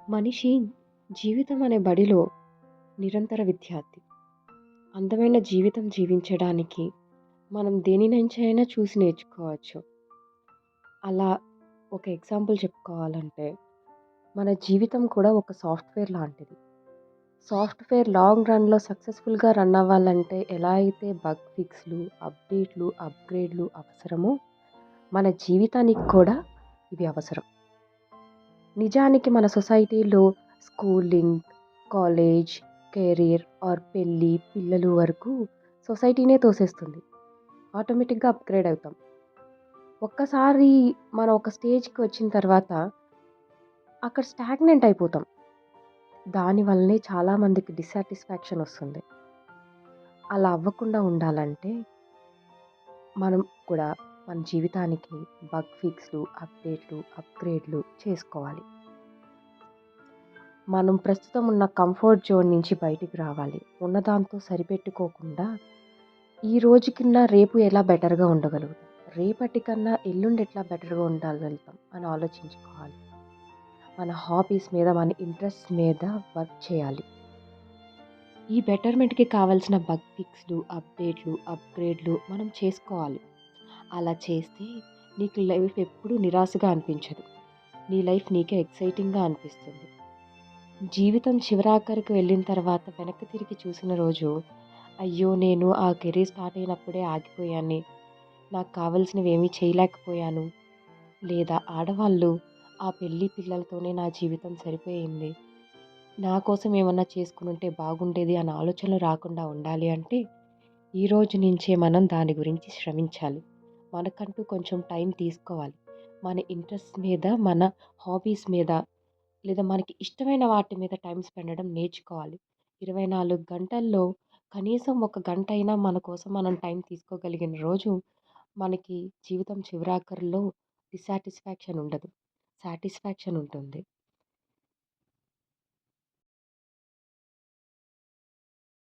మనిషి జీవితం అనే బడిలో నిరంతర విద్యార్థి. అందమైన జీవితం జీవించడానికి మనం దేని నుంచైనా చూసి నేర్చుకోవచ్చు. అలా ఒక ఎగ్జాంపుల్ చెప్పుకోవాలంటే, మన జీవితం కూడా ఒక సాఫ్ట్‌వేర్ లాంటిది. సాఫ్ట్‌వేర్ లాంగ్ రన్‌లో సక్సెస్‌ఫుల్‌గా రన్ అవ్వాలంటే ఎలా అయితే బగ్ ఫిక్స్‌లు, అప్డేట్‌లు, అప్‌గ్రేడ్‌లు అవసరమో, మన జీవితానికి కూడా ఇవి అవసరం. నిజానికి మన సొసైటీలో స్కూలింగ్, కాలేజ్, కెరీర్ ఆర్ పెళ్లి, పిల్లలు వరకు సొసైటీనే తోసేస్తుంది. ఆటోమేటిక్‌గా అప్‌గ్రేడ్ అవుతాం. ఒక్కసారి మనం ఒక స్టేజ్‌కి వచ్చిన తర్వాత అక్కడ స్టాగ్నెంట్ అయిపోతాం. దాని వల్లనే చాలామందికి డిస్సాటిస్ఫాక్షన్ వస్తుంది. అలా అవ్వకుండా ఉండాలంటే మనం కూడా మన జీవితానికి బగ్ ఫిక్స్‌లు, అప్డేట్‌లు, అప్‌గ్రేడ్‌లు చేసుకోవాలి. మనం ప్రస్తుతం ఉన్న కంఫర్ట్ జోన్ నుంచి బయటికి రావాలి. ఉన్నదాంతో సరిపెట్టుకోకుండా, ఈ రోజు కన్నా రేపు ఎలా బెటర్‌గా ఉండగలుగుతాం? రేపటి కన్నా ఎల్లుండి ఎట్లా బెటర్‌గా ఉండగలుగుతాం అని ఆలోచించుకోవాలి. మన హాబీస్ మీద, మన ఇంట్రెస్ట్స్ మీద వర్క్ చేయాలి. ఈ బెటర్‌మెంట్‌కి కావాల్సిన బగ్ ఫిక్స్‌లు, అప్డేట్‌లు, అప్‌గ్రేడ్‌లు మనం చేసుకోవాలి. అలా చేస్తే నీకు లైఫ్ ఎప్పుడు నిరాశగా అనిపించదు. నీ లైఫ్ నీకే ఎక్సైటింగ్‌గా అనిపిస్తుంది. జీవితం చివరాఖరికి వెళ్ళిన తర్వాత వెనక్కి తిరిగి చూసిన రోజు, అయ్యో! నేను ఆ కెరీర్ స్టార్ట్ అయినప్పుడే ఆగిపోయానే, నాకు కావాల్సినవేమీ చేయలేకపోయాను. లేదా ఆడవాళ్ళు ఆ పెళ్లి పిల్లలతోనే నా జీవితం సరిపోయింది. నా కోసం ఏమన్నా చేసుకునుంటే బాగుండేది అన్న ఆలోచనలు రాకుండా ఉండాలి అంటే, ఈ రోజు నుంచే మనం దాని గురించి శ్రమించాలి. మనకంటూ కొంచెం టైం తీసుకోవాలి. మన ఇంట్రెస్ట్ మీద, మన హాబీస్ మీద లేదా మనకి ఇష్టమైన వాటి మీద టైం స్పెండడం నేర్చుకోవాలి. 24 గంటల్లో కనీసం ఒక గంటైనా మన కోసం మనం టైం తీసుకోగలిగిన రోజు మనకి జీవితం చివరాఖరిలో డిస్సాటిస్ఫాక్షన్ ఉండదు. సాటిస్ఫాక్షన్ ఉంటుంది.